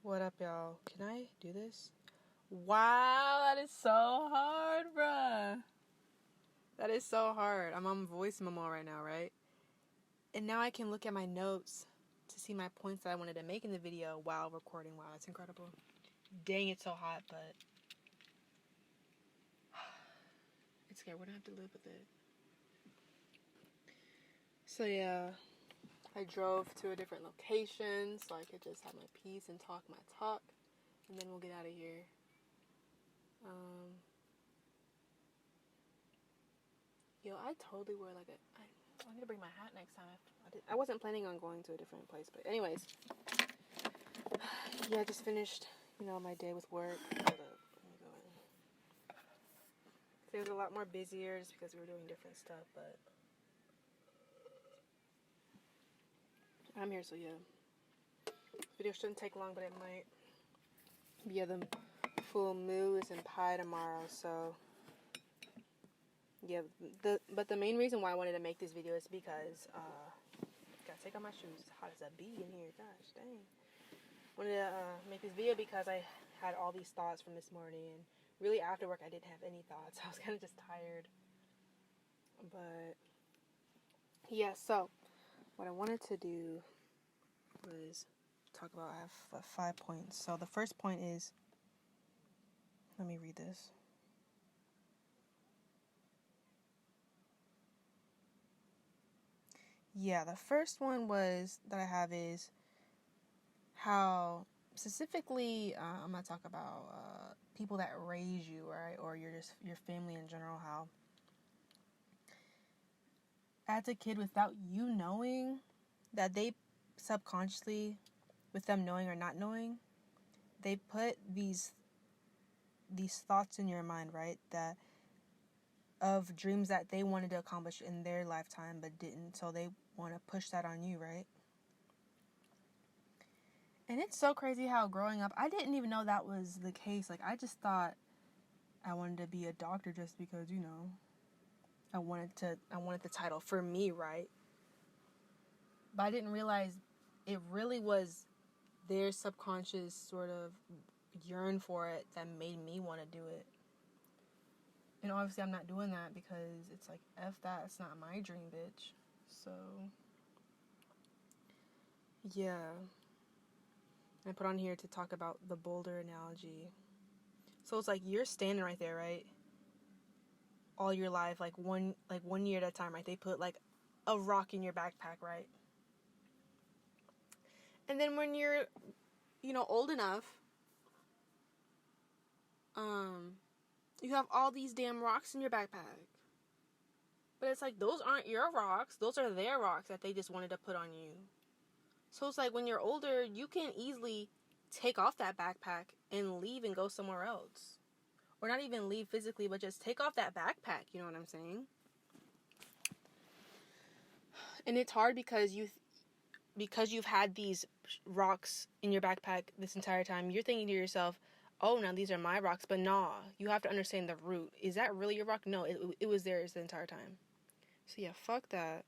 What up, y'all? Can I do this? Wow, that is so hard, bruh. That is so hard. I'm on voice memo right now, right? And now I can look at my notes to see my points that I wanted to make in the video while recording. Wow, that's incredible. Dang, it's so hot, but it's okay. We're gonna have to live with it. So yeah, I drove to a different location so I could just have my peace and talk my talk, and then we'll get out of here. Yo, I totally wear like I need to bring my hat next time. I wasn't planning on going to a different place, but anyways, yeah, I just finished, my day with work. Hold up, let me go in. It was a lot more busier just because we were doing different stuff, but I'm here, so yeah. This video shouldn't take long, but it might. Yeah, the full moon is in Pi tomorrow, so yeah. But the main reason why I wanted to make this video is because gotta take off my shoes. It's hot as a bee in here. Gosh dang. Wanted to make this video because I had all these thoughts from this morning, and really after work I didn't have any thoughts. I was kind of just tired. But yeah, so what I wanted to do was talk about, I have 5 points. So the first point is, let me read this. Yeah, the first one that I have is how specifically I'm gonna talk about people that raise you, right, or your family in general. How as a kid, without you knowing, that they subconsciously, with them knowing or not knowing, they put these thoughts in your mind, right, that of dreams that they wanted to accomplish in their lifetime but didn't, so they want to push that on you, right? And it's so crazy how growing up, I didn't even know that was the case. Like, I just thought I wanted to be a doctor just because, I wanted the title for me, right? But I didn't realize it really was their subconscious sort of yearn for it that made me want to do it. And obviously I'm not doing that because it's like, F that, it's not my dream, bitch. So, yeah. I put on here to talk about the boulder analogy. So it's like you're standing right there, right? All your life, like one year at a time, right? They put like a rock in your backpack, right? And then when you're, old enough, you have all these damn rocks in your backpack. But it's like, those aren't your rocks. Those are their rocks that they just wanted to put on you. So it's like when you're older, you can easily take off that backpack and leave and go somewhere else. Or not even leave physically, but just take off that backpack. You know what I'm saying? And it's hard because you've had these rocks in your backpack this entire time. You're thinking to yourself, oh, now these are my rocks. But nah, you have to understand the root. Is that really your rock? No, it was theirs the entire time. So yeah, fuck that.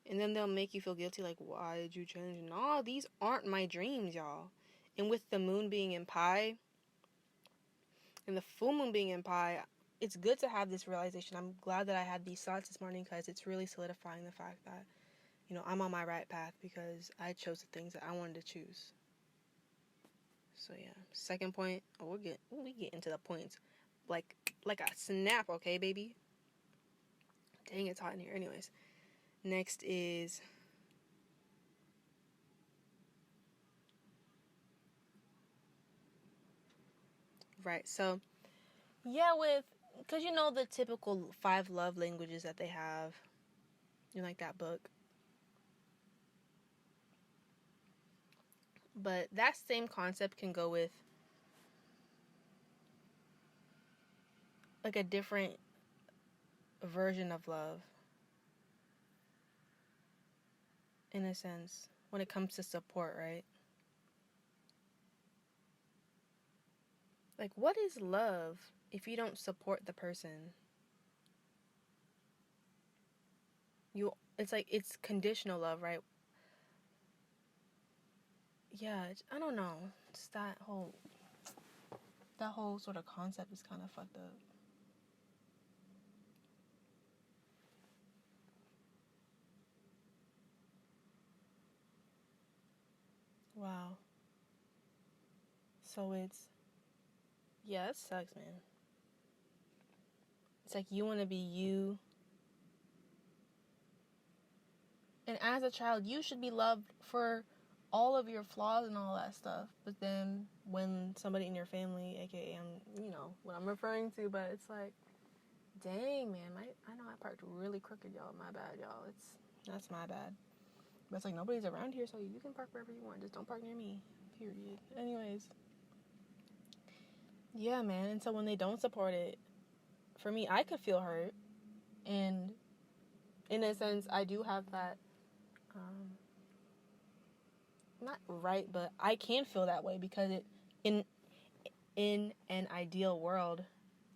And then they'll make you feel guilty, like, why did you change? No, these aren't my dreams, y'all. And with the moon being in Pi, and the full moon being in Pi, it's good to have this realization. I'm glad that I had these thoughts this morning because it's really solidifying the fact that, I'm on my right path because I chose the things that I wanted to choose. So yeah, second point. Oh, we get into the points like a snap, okay, baby? Dang, it's hot in here. Anyways, next is right. So yeah, because the typical 5 love languages that they have, like that book. But that same concept can go with like a different version of love, in a sense, when it comes to support, right? Like, what is love if you don't support the person? It's like, it's conditional love, right? yeah, I don't know. Just that whole sort of concept is kind of fucked up. Wow. So yeah, it sucks, man. It's like you want to be you. And as a child, you should be loved for all of your flaws and all that stuff. But then when somebody in your family, aka what I'm referring to, but it's like, dang, man, I know I parked really crooked, y'all. My bad, y'all. That's my bad. But it's like nobody's around here, so you can park wherever you want. Just don't park near me. Period. Anyways. Yeah, man. And so when they don't support it, for me, I could feel hurt. And in a sense, I do have that, not right, but I can feel that way because in an ideal world,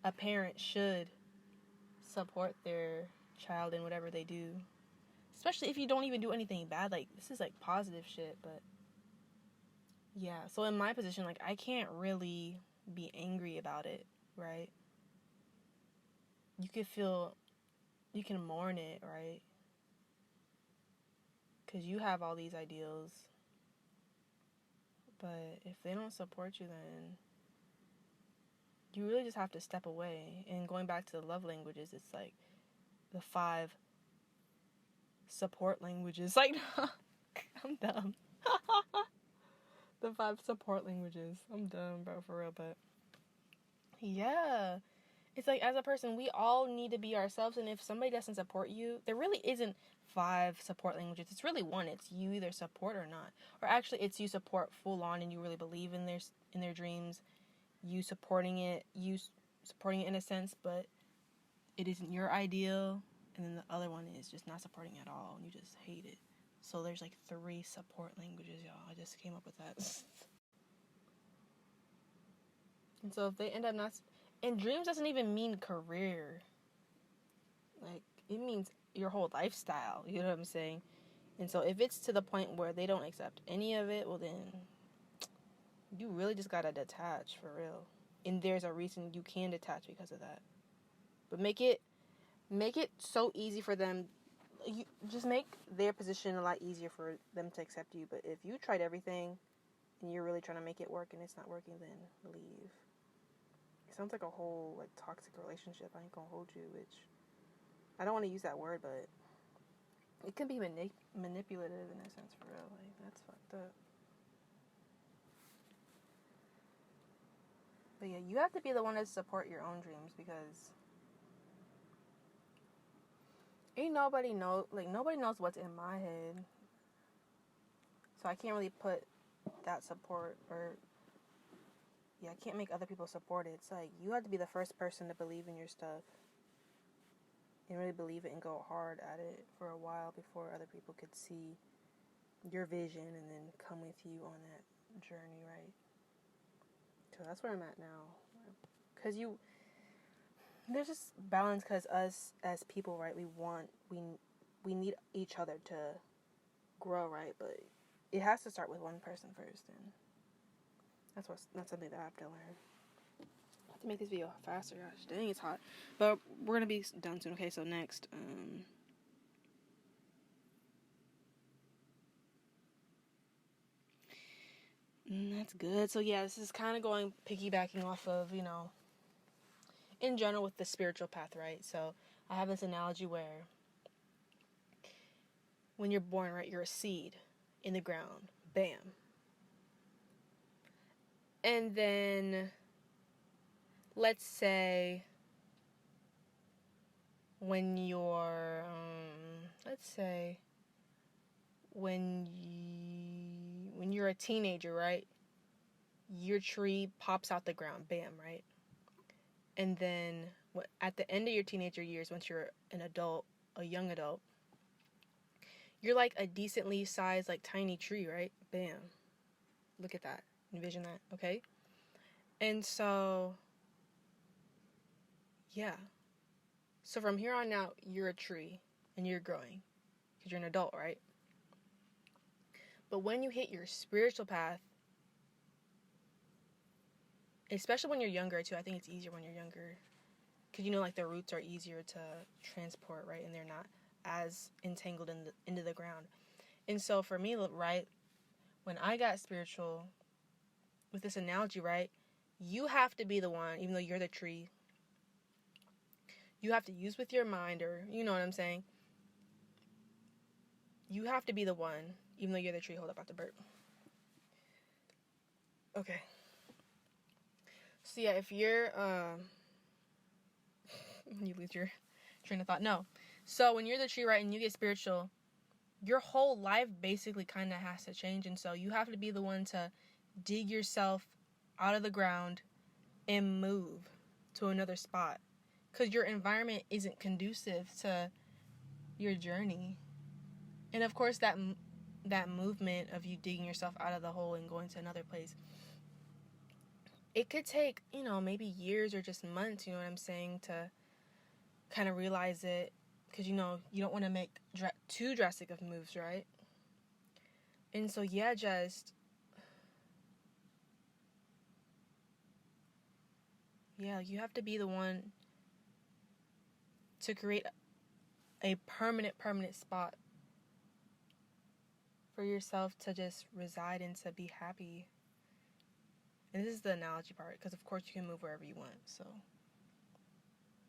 a parent should support their child in whatever they do. Especially if you don't even do anything bad. Like, this is like positive shit, but yeah. So in my position, like, I can't really be angry about it, right? You can mourn it, right? Because you have all these ideals. But if they don't support you, then you really just have to step away. And going back to the love languages, it's like the 5 support languages. Like, I'm dumb. The 5 support languages. I'm dumb, bro, for real. But yeah, it's like, as a person, we all need to be ourselves. And if somebody doesn't support you, there really isn't 5 support languages. It's really one. It's you either support or not. Or actually, it's you support full on and you really believe in their dreams. You supporting it in a sense, but it isn't your ideal. And then the other one is just not supporting at all and you just hate it. So there's like 3 support languages, y'all. I just came up with that. And so if they end up not... And dreams doesn't even mean career. Like, it means your whole lifestyle. You know what I'm saying? And so if it's to the point where they don't accept any of it, well then, you really just gotta detach, for real. And there's a reason you can detach because of that. But make it so easy for them. You just make their position a lot easier for them to accept you. But if you tried everything and you're really trying to make it work and it's not working, then leave. It sounds like a whole like toxic relationship. I ain't gonna hold you, which I don't want to use that word, but it can be manipulative in a sense, for real. Like, that's fucked up. But yeah, you have to be the one to support your own dreams, because nobody knows what's in my head. So I can't really put that support, or I can't make other people support it. It's like, you have to be the first person to believe in your stuff and really believe it and go hard at it for a while before other people could see your vision and then come with you on that journey, right? So that's where I'm at now. Because there's just balance, because us as people, right, we need each other to grow, right? But it has to start with one person first, and that's something that I have to learn. I have to make this video faster. Gosh, dang, it's hot. But we're gonna be done soon. Okay, so next, that's good. So yeah, this is kind of piggybacking off of, in general with the spiritual path, right? So I have this analogy where when you're born, right, you're a seed in the ground. Bam. And then, let's say, when you're, when you're a teenager, right, your tree pops out the ground. Bam, right? And then at the end of your teenager years, once you're an adult, a young adult, you're like a decently sized, like, tiny tree, right? Bam. Look at that. Envision that, okay? And so, yeah. So from here on out, you're a tree, and you're growing, because you're an adult, right? But when you hit your spiritual path, especially when you're younger too, I think it's easier when you're younger. Because, you know, like, the roots are easier to transport, right? And they're not as entangled into the ground. And so for me, right, when I got spiritual, with this analogy, right, you have to be the one, even though you're the tree, you have to use with your mind, or, you know what I'm saying? You have to be the one, even though you're the tree. Hold up, I have to burp. Okay. So yeah, if you're, you lose your train of thought. No. So when you're the tree, right, and you get spiritual, your whole life basically kind of has to change. And so you have to be the one to dig yourself out of the ground and move to another spot. Because your environment isn't conducive to your journey. And of course, that movement of you digging yourself out of the hole and going to another place, it could take, you know, maybe years or just months, you know what I'm saying, to kind of realize it. Because, you know, you don't want to make too drastic of moves, right? And so, yeah, just, yeah, you have to be the one to create a permanent spot for yourself to just reside and to be happy. And this is the analogy part, because of course you can move wherever you want. So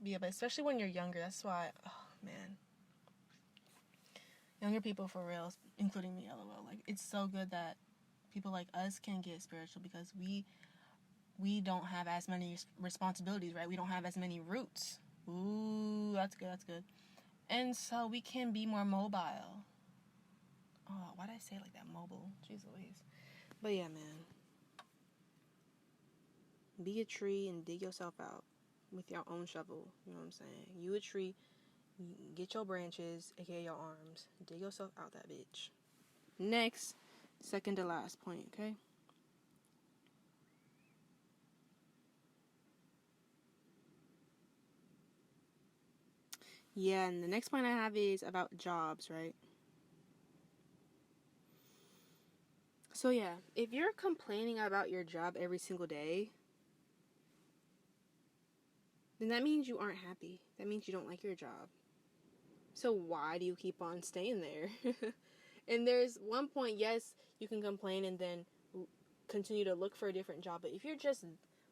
yeah, but especially when you're younger, that's why, oh man, younger people, for real, including me, LOL, like, it's so good that people like us can get spiritual, because we don't have as many responsibilities, right? We don't have as many roots. Ooh, that's good. And so we can be more mobile. Oh, why did I say it like that? Mobile. Jeez Louise. But yeah, man. Be a tree and dig yourself out with your own shovel. You know what I'm saying? You a tree, get your branches, aka your arms. Dig yourself out that bitch. Next, second to last point, okay? Yeah, and the next point I have is about jobs, right? So yeah, if you're complaining about your job every single day, then that means you aren't happy. That means you don't like your job. So why do you keep on staying there? And there's one point, yes, you can complain and then continue to look for a different job. But if you're just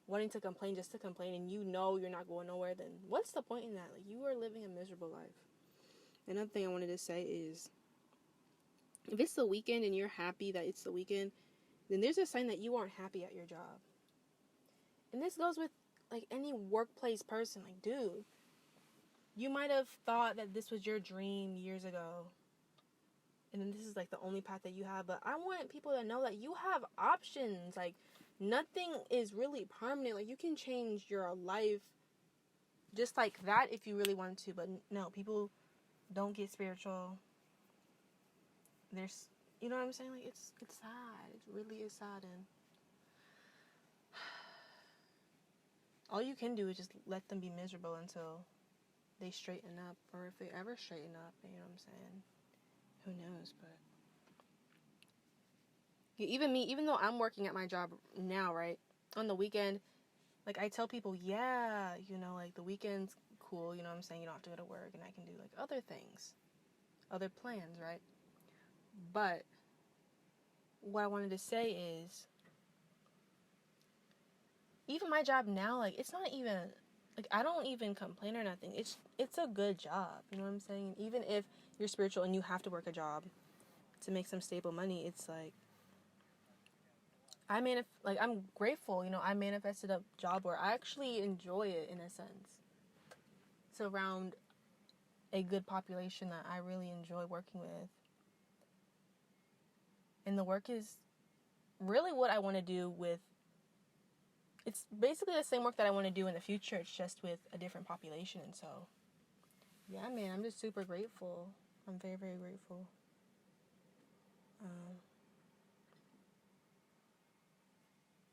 wanting to complain just to complain, and you know you're not going nowhere, then what's the point in that? Like, you are living a miserable life. Another thing I wanted to say is, if it's the weekend and you're happy that it's the weekend, then there's a sign that you aren't happy at your job. And this goes with, like, any workplace person. Like, dude, you might have thought that this was your dream years ago, and then this is, like, the only path that you have. But I want people to know that you have options. Like, nothing is really permanent. Like, you can change your life just like that if you really want to. But no, people don't get spiritual. There's, you know what I'm saying? Like, it's sad. It really is sad. And all you can do is just let them be miserable until they straighten up, or if they ever straighten up. You know what I'm saying? Who knows? But yeah, even me, even though I'm working at my job now, right, on the weekend, like, I tell people, yeah, you know, like, the weekend's cool, you know what I'm saying? You don't have to go to work, and I can do, like, other things, other plans, right? But what I wanted to say is, even my job now, like, it's not even, like, I don't even complain or nothing. It's a good job, you know what I'm saying? Even if you're spiritual and you have to work a job to make some stable money, it's like, I'm grateful, you know, I manifested a job where I actually enjoy it, in a sense. It's around a good population that I really enjoy working with. And the work is really what I want to do with, it's basically the same work that I want to do in the future. It's just with a different population. And so, yeah, man, I'm just super grateful. I'm very, very grateful.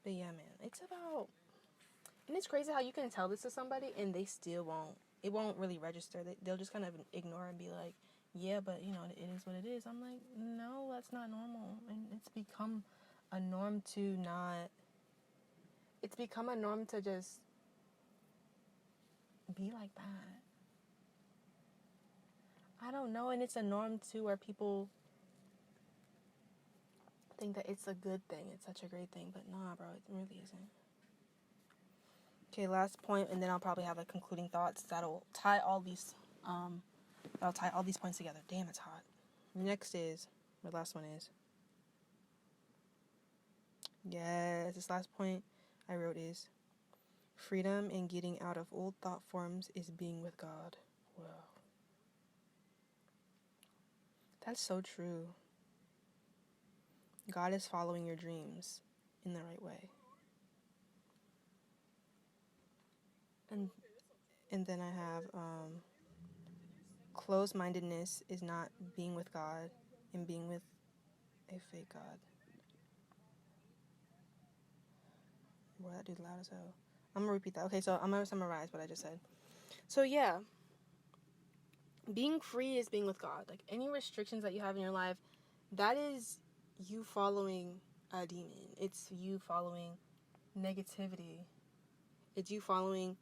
But yeah, man, it's about, and it's crazy how you can tell this to somebody and they still won't. It won't really register. They'll just kind of ignore and be like, yeah, but you know, it is what it is. I'm like, no, that's not normal. And it's become a norm to not, it's become a norm to just be like that. I don't know. And it's a norm too where people think that it's a good thing. It's such a great thing. But nah, bro, it really isn't. Okay, last point, and then I'll probably have concluding thoughts that'll tie all these points together. Damn, it's hot. Next is, the last one is, yes, this last point I wrote is, freedom in getting out of old thought forms is being with God. Wow. That's so true. God is following your dreams in the right way. And then I have, closed-mindedness is not being with God and being with a fake God. Boy, that dude loud as hell. I'm going to repeat that. Okay, so I'm going to summarize what I just said. So, yeah. Being free is being with God. Like, any restrictions that you have in your life, that is you following a demon. It's you following negativity. It's you following,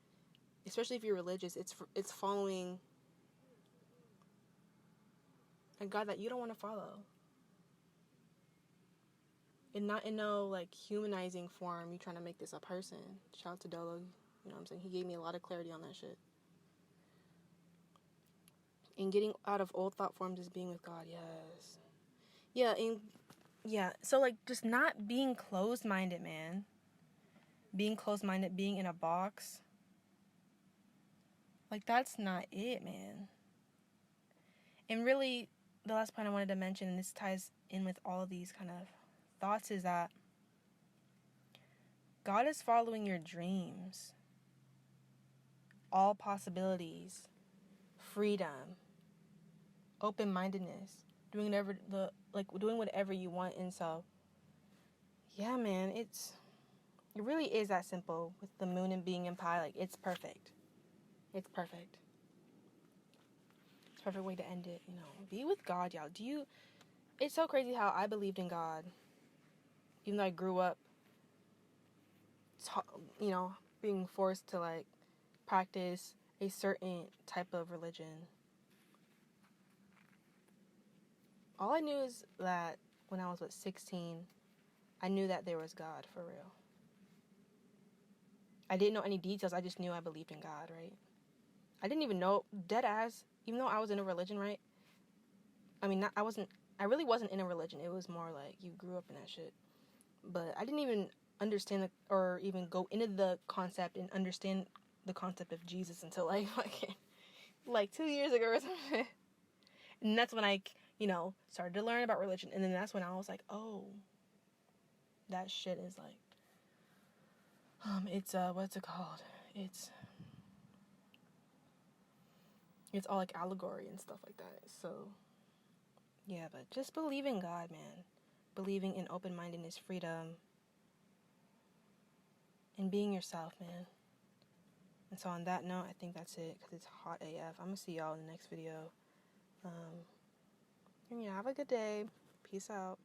especially if you're religious, it's following a God that you don't want to follow. And not in no, like, humanizing form, you trying to make this a person. Shout out to Dolo, you know what I'm saying? He gave me a lot of clarity on that shit. And getting out of old thought forms is being with God, yes. Yeah, so, like, just not being closed-minded, man. Being closed-minded, being in a box. Like, that's not it, man. And really, the last point I wanted to mention, and this ties in with all of these kind of thoughts, is that God is following your dreams. All possibilities. Freedom. Open-mindedness. Doing whatever you want. And so, yeah, man, it really is that simple with the moon and being in pi. Like, it's perfect. It's perfect. It's a perfect way to end it, you know. Be with God, y'all. It's so crazy how I believed in God. Even though I grew up, being forced to, like, practice a certain type of religion. All I knew is that when I was, 16, I knew that there was God, for real. I didn't know any details. I just knew I believed in God, right? I didn't even know, dead ass, even though I was in a religion, right? I mean, I really wasn't in a religion. It was more like you grew up in that shit. But I didn't even understand or even go into the concept and understand the concept of Jesus until, like 2 years ago or something. And that's when I, started to learn about religion. And then that's when I was like, oh, that shit is like, it's, what's it called? It's all like allegory and stuff like that. So, yeah, but just believe in God, man. Believing in open-mindedness, freedom, and being yourself, man. And so on that note, I think that's it, because it's hot AF. I'm going to see y'all in the next video. And have a good day. Peace out.